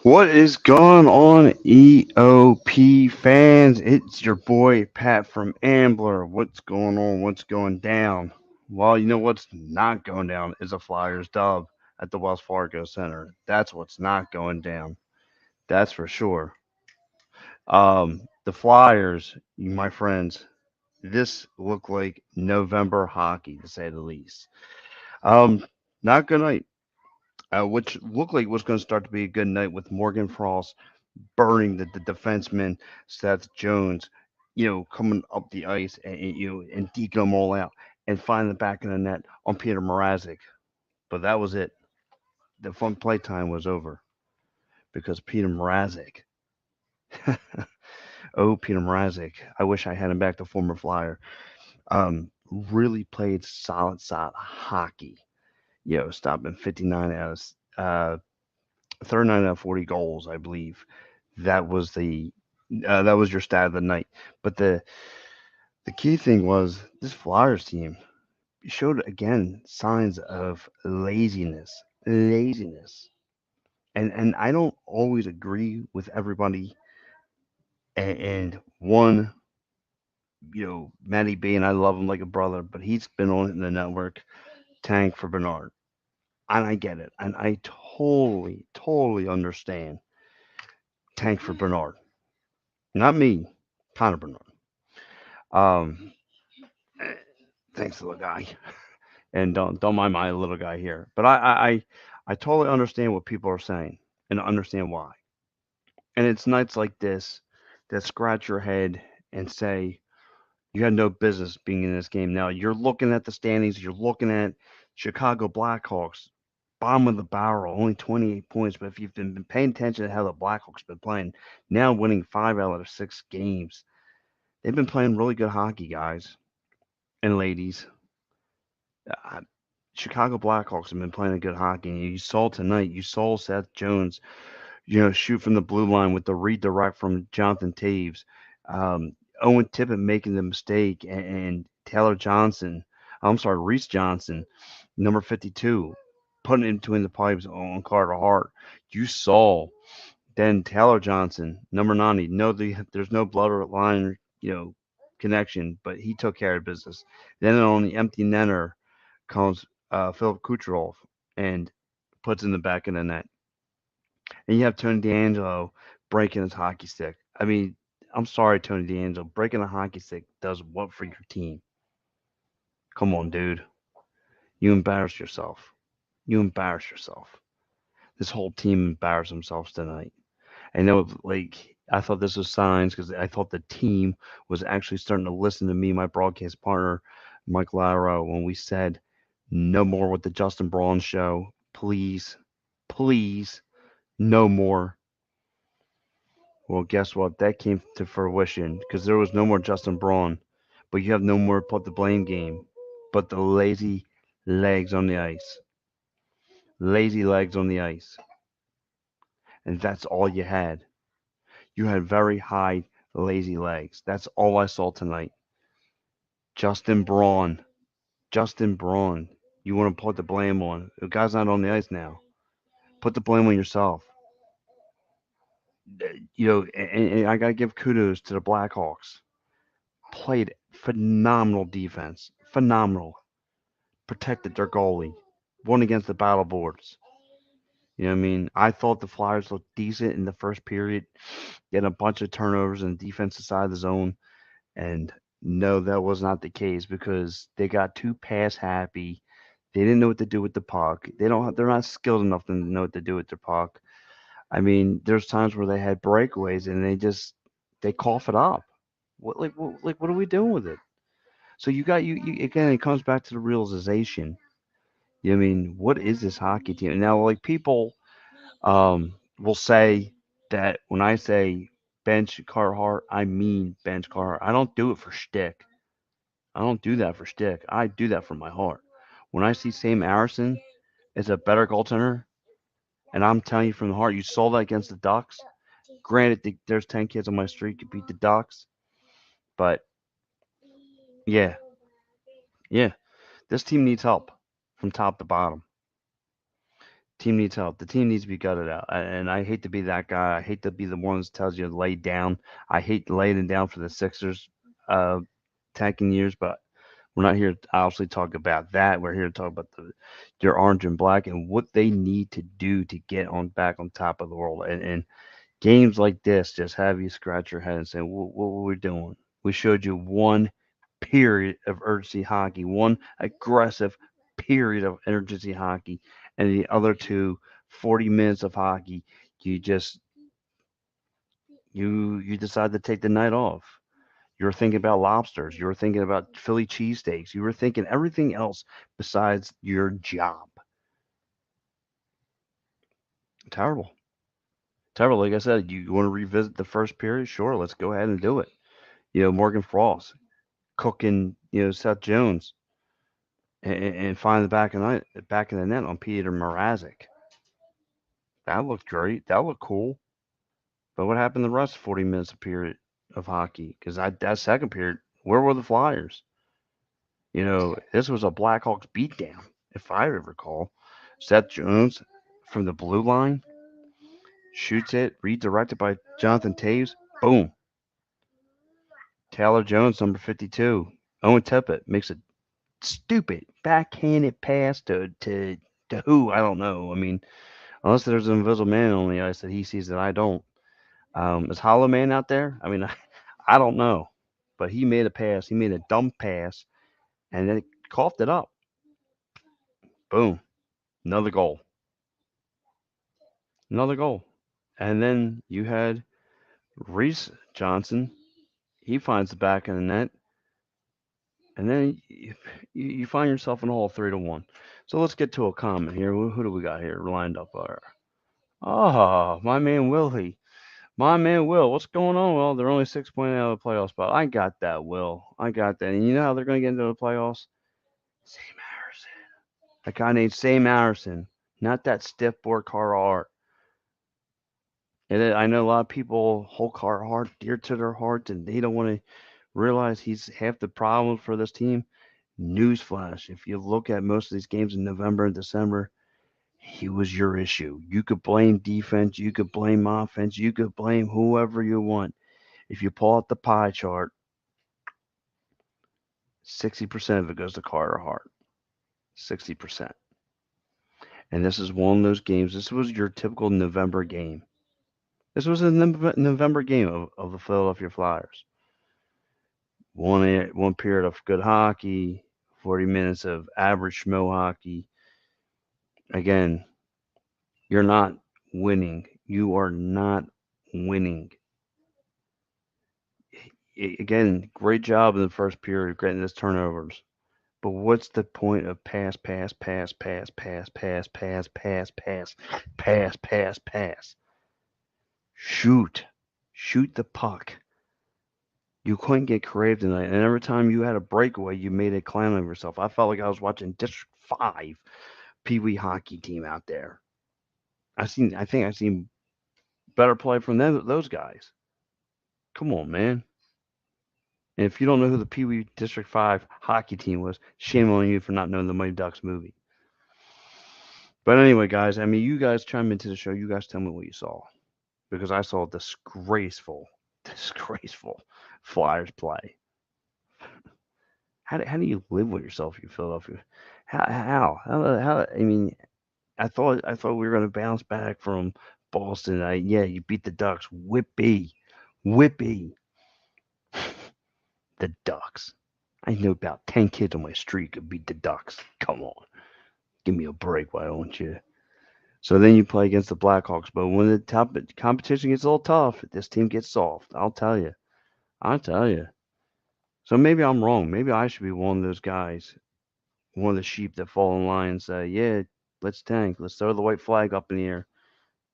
What is going on, EOP fans? It's your boy Pat from Ambler. What's going on? What's going down? Well, you know what's not going down is a Flyers dub at the Wells Fargo Center. That's what's not going down. That's for sure. The Flyers, my friends, this looked like November hockey to say the least. Um, Not good night. Which looked like was going to start to be a good night with Morgan Frost burning the defenseman Seth Jones, coming up the ice and deking them all out and finding the back of the net on Peter Mrazek. But that was it. The fun playtime was over because Peter Mrazek. Oh, Peter Mrazek. I wish I had him back, the former Flyer. Really played solid hockey. Stopping 59 out of 39 out of 40 goals, I believe. That was the that was your stat of the night. But the key thing was this Flyers team showed again signs of laziness, and I don't always agree with everybody. And one, Matty B, and I love him like a brother, but he's been on the network. Tank for Bernard, and I get it, and I totally understand. Tank for Bernard, not me, Connor Bernard. Um, eh, Thanks to the guy. And don't mind my little guy here. But I totally understand what people are saying and understand why. And it's nights like this that scratch your head and say you had no business being in this game. Now you're looking at the standings. You're looking at Chicago Blackhawks, bottom of the barrel, only 28 points. But if you've been paying attention to how the Blackhawks been playing, now winning 5 out of 6 games, they've been playing really good hockey, guys and ladies. Uh, Chicago Blackhawks have been playing a good hockey. And you saw tonight, you saw Seth Jones, shoot from the blue line with the redirect from Jonathan Taves. Owen Tippett making the mistake, and Taylor Johnson, I'm sorry, Reese Johnson, number 52, putting it between the pipes on Carter Hart. You saw then Taylor Johnson, number 90. No, there's no bloodline, connection, but he took care of business. Then on the empty netter comes Philip Kucherov and puts in the back of the net. And you have Tony D'Angelo breaking his hockey stick. I mean, I'm sorry, Tony D'Angelo, breaking a hockey stick does what for your team? Come on, dude. You embarrass yourself. You embarrass yourself. This whole team embarrassed themselves tonight. I know, like, I thought this was signs because I thought the team was actually starting to listen to me, my broadcast partner, Mike Laro, when we said no more with the Justin Braun show. Please, please, no more. Well, guess what? That came to fruition because there was no more Justin Braun, but you have no more put the blame game, but the lazy legs on the ice. Lazy legs on the ice. And that's all you had. You had very high, lazy legs. That's all I saw tonight. Justin Braun. Justin Braun. You want to put the blame on. The guy's not on the ice now. Put the blame on yourself. And I got to give kudos to the Blackhawks. Played phenomenal defense. Phenomenal. Protected their goalie. Won against the battle boards. You know what I mean? I thought the Flyers looked decent in the first period, getting a bunch of turnovers on the defensive side of the zone. And no, that was not the case because they got too pass happy. They didn't know what to do with the puck. They're not skilled enough to know what to do with their puck. I mean, there's times where they had breakaways and they cough it up. What are we doing with it? So you again. It comes back to the realization. I mean, what is this hockey team now? Like people will say that when I say bench Carhart, I mean bench Carhart. I don't do it for shtick. I don't do that for shtick. I do that from my heart. When I see Sam Arison is a better goaltender, and I'm telling you from the heart, you saw that against the Ducks. Granted, there's 10 kids on my street could beat the Ducks, but yeah, yeah, this team needs help from top to bottom. Team needs help. The team needs to be gutted out. And I hate to be that guy. I hate to be the one that tells you to lay down. I hate laying down for the Sixers uh, tanking years, but we're not here to obviously talk about that. We're here to talk about their orange and black and what they need to do to get on back on top of the world. And games like this just have you scratch your head and say, what were we doing? We showed you one period of urgency hockey, one aggressive period of urgency hockey, and the other two 40 minutes of hockey. You just you decide to take the night off. You were thinking about lobsters. You were thinking about Philly cheesesteaks. You were thinking everything else besides your job. Terrible. Terrible. Like I said, you want to revisit the first period? Sure, let's go ahead and do it. Morgan Frost cooking, Seth Jones and find the back of the net on Peter Mrazek. That looked great. That looked cool. But what happened the rest of 40 minutes of period of hockey? Because that second period, where were the Flyers? This was a Blackhawks beatdown, if I recall. Seth Jones from the blue line shoots it, redirected by Jonathan Taves. Boom. Taylor Jones, number 52. Owen Tippett makes a stupid backhanded pass to who? I don't know. I mean, unless there's an invisible man on the ice that he sees that I don't. Is Hollow Man out there? I mean, I don't know. But he made a pass. He made a dumb pass, and then coughed it up. Boom. Another goal. Another goal. And then you had Reese Johnson. He finds the back of the net. And then you find yourself in a hole 3-1. So let's get to a comment here. Who do we got here lined up there? Oh, my man Willie. My man Will. What's going on? Well, they're only 6 point out of the playoff spot. I got that, Will. I got that. And you know how they're going to get into the playoffs? Sam Harrison. A guy named Sam Harrison. Not that stiff board Carl Hart. I know a lot of people hold Carl Hart dear to their hearts, and they don't want to realize he's half the problem for this team. Newsflash, if you look at most of these games in November and December, he was your issue. You could blame defense, you could blame offense, you could blame whoever you want. If you pull out the pie chart, 60% of it goes to Carter Hart. 60%. And this is one of those games. This was your typical November game. This was a November game of the Philadelphia Flyers. One period of good hockey, 40 minutes of average schmo hockey. Again, you're not winning. You are not winning. Again, great job in the first period getting this turnovers. But what's the point of pass, pass, pass, pass, pass, pass, pass, pass, pass, pass, pass, pass? Shoot. Shoot the puck. You couldn't get creative tonight. And every time you had a breakaway, you made a clown of yourself. I felt like I was watching District 5 Pee Wee hockey team out there. I think I've seen better play from those guys. Come on, man. And if you don't know who the Pee Wee District 5 hockey team was, shame on you for not knowing the Mighty Ducks movie. But anyway, guys, I mean, you guys chime into the show. You guys tell me what you saw. Because I saw disgraceful, disgraceful Flyers play. How do you live with yourself, you Philadelphia? How? I mean, I thought we were going to bounce back from Boston. Yeah, you beat the Ducks. Whippy. Whippy. The Ducks. I know about 10 kids on my street could beat the Ducks. Come on. Give me a break, why don't you? So then you play against the Blackhawks. But when the top competition gets a little tough, this team gets soft. I'll tell you. I'll tell you. So maybe I'm wrong. Maybe I should be one of those guys, one of the sheep that fall in line and say, yeah, let's tank. Let's throw the white flag up in the air.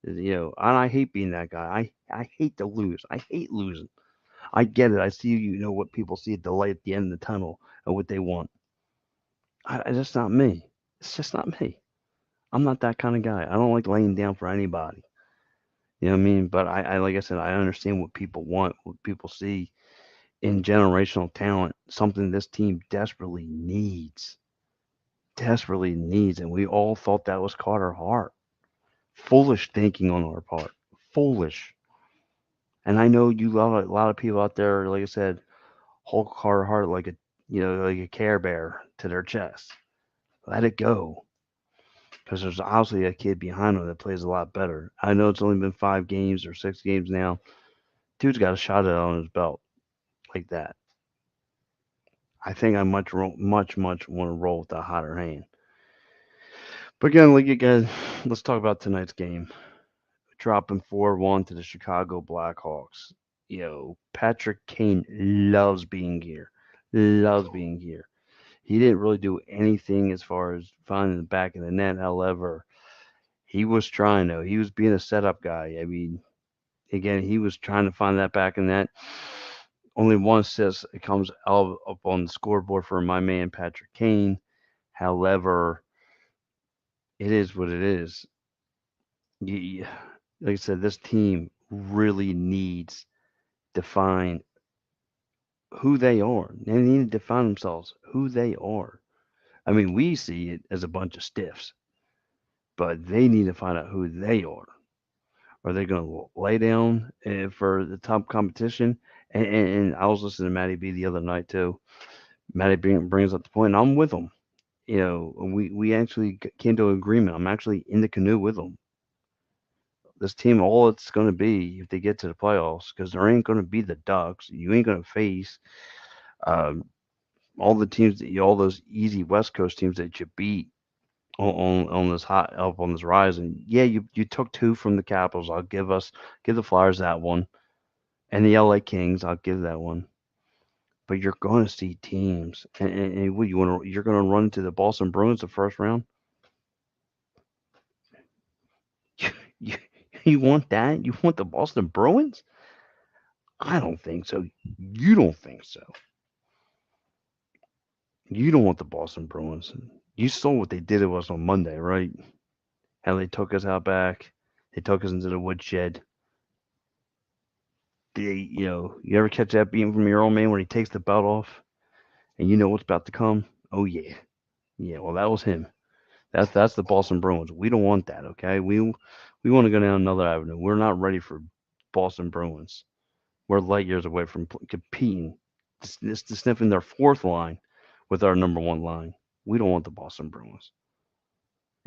And I hate being that guy. I hate to lose. I hate losing. I get it. I see, what people see at the light at the end of the tunnel and what they want. That's not me. It's just not me. I'm not that kind of guy. I don't like laying down for anybody. You know what I mean? But like I said, I understand what people want, what people see in generational talent, something this team desperately needs. Desperately needs. And we all thought that was Carter Hart. foolish thinking on our part. Foolish. And I know you love a lot of people out there, like I said, Hulk hard heart like a like a Care Bear to their chest. Let it go. Because there's obviously a kid behind him that plays a lot better. I know it's only been 5 games or 6 games now. Dude's got a shot at it on his belt like that. I think I much want to roll with the hotter hand. But again, like again, let's talk about tonight's game. Dropping 4-1 to the Chicago Blackhawks. Patrick Kane loves being here. Loves being here. He didn't really do anything as far as finding the back of the net. However, he was trying though. He was being a setup guy. I mean, again, he was trying to find that back in net. Only one assist it comes out up on the scoreboard for my man Patrick Kane. However, it is what it is. Like I said, this team really needs to find who they are. They need to define themselves who they are. I mean, we see it as a bunch of stiffs, but they need to find out who they are. Are they going to lay down for the top competition? And I was listening to Matty B the other night too. Matty B brings up the point, and I'm with him. We actually came to an agreement. I'm actually in the canoe with them. This team, all it's going to be if they get to the playoffs, because there ain't going to be the Ducks. You ain't going to face um, all the teams all those easy West Coast teams that you beat on this hot up on this rise. And yeah, you took two from the Capitals. I'll give the Flyers that one, and the LA Kings. I'll give that one. But you're going to see teams, and what you're going to run into the Boston Bruins the first round. You, you want that? You want the Boston Bruins? I don't think so. You don't think so. You don't want the Boston Bruins. You saw what they did to us on Monday, right? How they took us out back. They took us into the woodshed. You ever catch that beam from your old man when he takes the belt off and you know what's about to come? Oh yeah, yeah. Well, that was him. That's the Boston Bruins. We don't want that. Okay, we want to go down another avenue. We're not ready for Boston Bruins. We're light years away from competing, just sniffing their fourth line with our number one line. We don't want the Boston Bruins.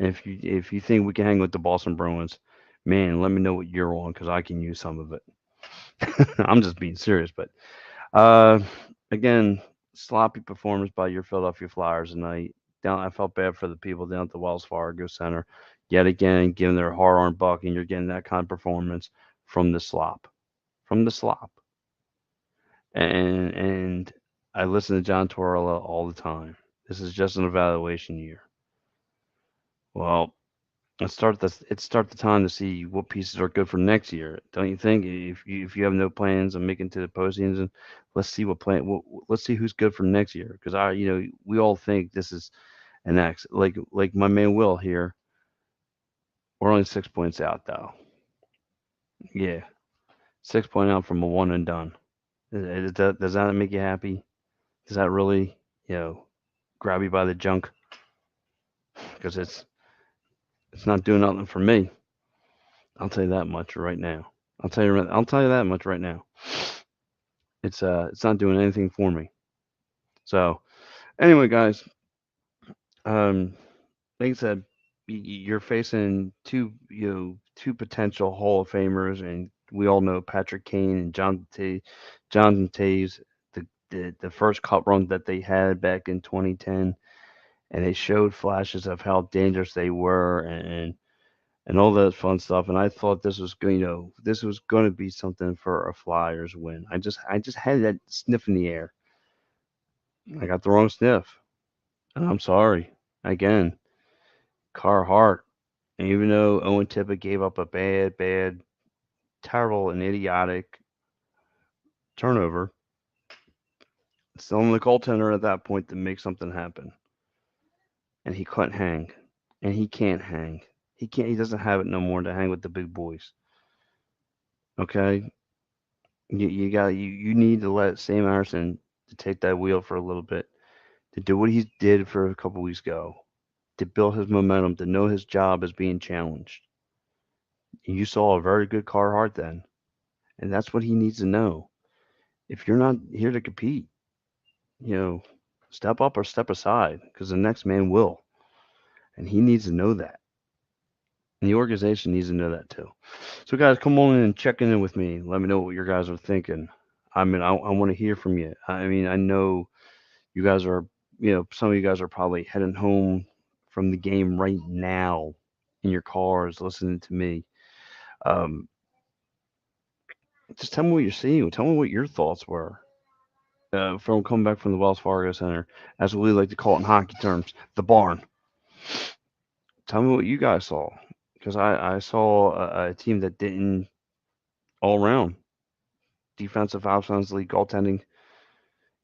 And if you think we can hang with the Boston Bruins, man, let me know what you're on because I can use some of it. I'm just being serious, but uh, again, sloppy performance by your Philadelphia Flyers tonight. Down, I felt bad for the people down at the Wells Fargo Center. Yet again, giving their hard-earned buck, and you're getting that kind of performance from the slop, from the slop. And I listen to John Torella all the time. This is just an evaluation year. Well, let's start the time to see what pieces are good for next year. Don't you think? If you have no plans on making to the postseason, let's see let's see who's good for next year. Because we all think this is an X. Like my man Will here, we're only 6 points out though. Yeah, 6 point out from a one and done. Does that make you happy? Does that really grab you by the junk? Because it's not doing nothing for me. I'll tell you that much right now. I'll tell you that much right now. It's not doing anything for me. So anyway, guys, um, like I said, you're facing two potential Hall of Famers, and we all know Patrick Kane and Jonathan Taves, the first cup run that they had back in 2010, and they showed flashes of how dangerous they were, and all that fun stuff. And I thought this was going to be something for a Flyers win. I just had that sniff in the air. I got the wrong sniff, and I'm sorry. Again, Carhart. And even though Owen Tippett gave up a bad, terrible, and idiotic turnover, it's still on the goaltender at that point to make something happen. And he couldn't hang, and he can't hang. He can't. He doesn't have it no more to hang with the big boys. Okay, you need to let Sam Anderson to take that wheel for a little bit, to do what he did for a couple weeks ago, to build his momentum, to know his job is being challenged. You saw a very good Carhartt then, and that's what he needs to know. If you're not here to compete, you know, step up or step aside because the next man will, and he needs to know that. And the organization needs to know that too. So, guys, come on in and check in with me. Let me know what your guys are thinking. I mean, I want to hear from you. I mean, I know you guys are, some of you guys are probably heading home from the game right now in your cars listening to me. Um, just tell me what you're seeing. Tell me what your thoughts were from coming back from the Wells Fargo Center, as we like to call it in hockey terms, the barn. Tell me what you guys saw, because I saw a team that didn't all around defensive offense league goaltending.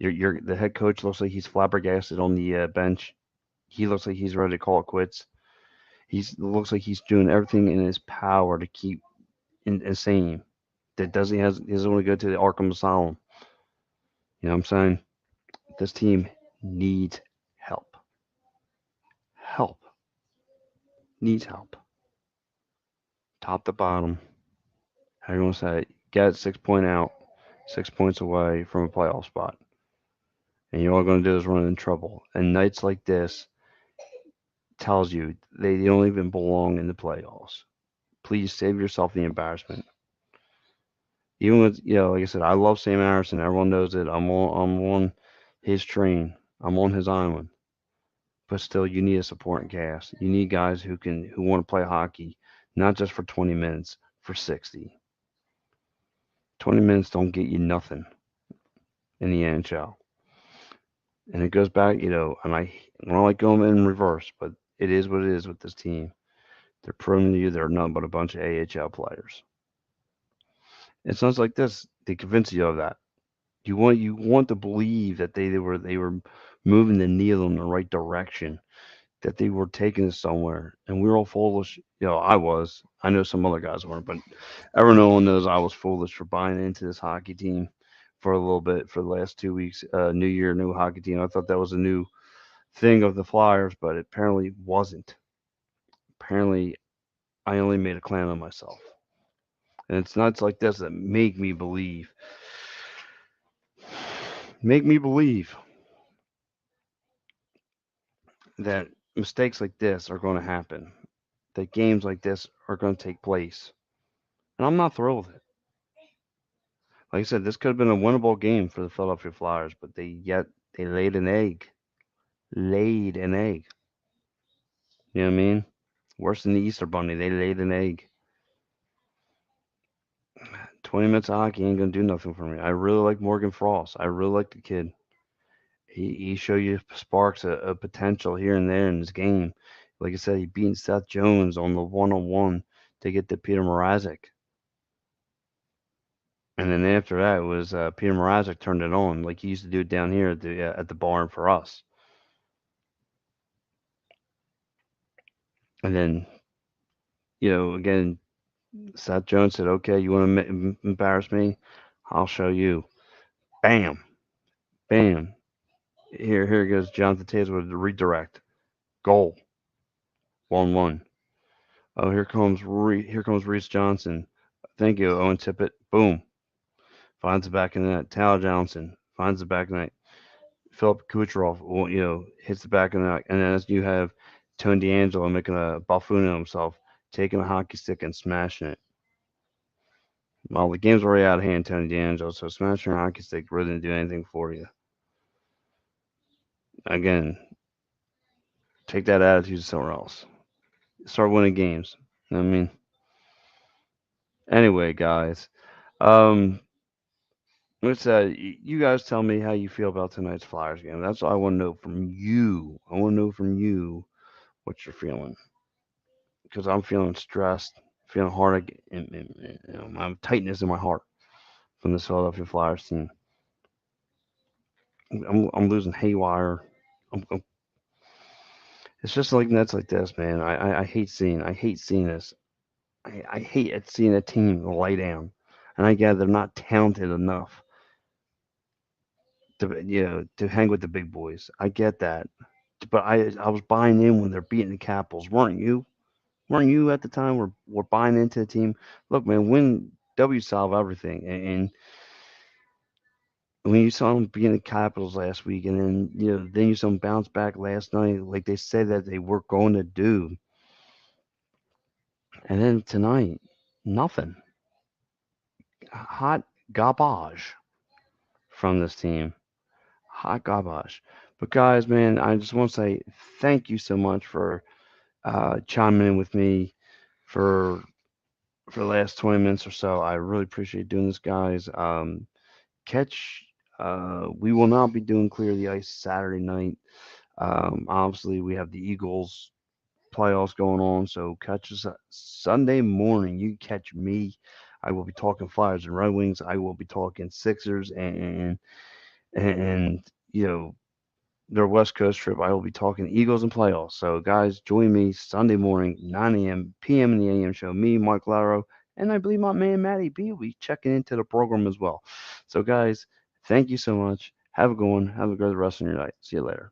The head coach looks like he's flabbergasted on the bench. He looks like he's ready to call it quits. He's looks like he's doing everything in his power to keep insane. That he doesn't want to go to the Arkham Asylum. You know what I'm saying? This team needs help. Help needs help. Top to bottom. How you want to say it? Get 6 point out, 6 points away from a playoff spot, and you're all going to do is run in trouble. And nights like this tells you they don't even belong in the playoffs. Please save yourself the embarrassment. Even with like I said, I love Sam Harrison. Everyone knows it. I'm on his train. I'm on his island. But still, you need a supporting cast. You need guys who want to play hockey, not just for 20 minutes, for 60. 20 minutes don't get you nothing in the NHL. And it goes back, and I don't like going in reverse, but it is what it is with this team. They're proving to you they're nothing but a bunch of AHL players. It sounds like this. They convince you of that. You want to believe that they were moving the needle in the right direction, that they were taking us somewhere, and we were all foolish. I was. I know some other guys weren't, but everyone knows I was foolish for buying into this hockey team for a little bit for the last 2 weeks. New year, new hockey team. I thought that was a new thing of the Flyers, but it apparently wasn't. Apparently, I only made a clown of myself. And it's nuts like this that make me believe that mistakes like this are going to happen, that games like this are going to take place. And I'm not thrilled with it. Like I said, this could have been a winnable game for the Philadelphia Flyers, but they laid an egg. Laid an egg. You know what I mean? Worse than the Easter Bunny. They laid an egg. 20 minutes of hockey ain't going to do nothing for me. I really like Morgan Frost. I really like the kid. He showed you sparks of potential here and there in his game. Like I said, he beat Seth Jones on the one-on-one to get to Peter Mrazek. And then after that, it was Peter Mrazek turned it on like he used to do it down here at the barn for us. And then, again, Seth Jones said, "Okay, you want to embarrass me? I'll show you." Bam, bam. Here goes Jonathan Taylor with the redirect goal, 1-1. Oh, here comes Reese Johnson. Thank you, Owen Tippett. Boom, finds the back of the net. Tyler Johnson finds the back of the net. Philip Kucherov, hits the back of the net, and then as you have Tony D'Angelo making a buffoon of himself, taking a hockey stick and smashing it. Well, the game's already out of hand, Tony D'Angelo, so smashing a hockey stick really didn't do anything for you. Again, take that attitude somewhere else. Start winning games. I mean, anyway, guys, um, you guys tell me how you feel about tonight's Flyers game. That's what I want to know from you. I want to know from you what you're feeling because I'm feeling stressed, feeling heartache, and my tightness in my heart from this Philadelphia Flyers team. I'm losing haywire. I'm It's just like nuts like this, man. I hate seeing this. I hate seeing a team lay down, and I get they're not talented enough to hang with the big boys. I get that, but I was buying in when they're beating the Capitals, weren't you? weren't you at the time? We're buying into the team. Look, man, win W solve everything. And when you saw them being the Capitals last week, and then then you saw them bounce back last night, like they said that they were going to do, and then tonight, nothing. Hot garbage from this team. Hot garbage. But guys, man, I just want to say thank you so much for chiming in with me for the last 20 minutes or so. I really appreciate doing this, guys. Catch. We will not be doing Clear the Ice Saturday night. Obviously, we have the Eagles playoffs going on, so catch us Sunday morning. You catch me. I will be talking Flyers and Red Wings. I will be talking Sixers and their West Coast trip. I will be talking Eagles and playoffs. So, guys, join me Sunday morning, 9 a.m., p.m. in the AM show. Me, Mike Laro, and I believe my man Matty B will be checking into the program as well. So, guys, thank you so much. Have a good one. Have a good rest of your night. See you later.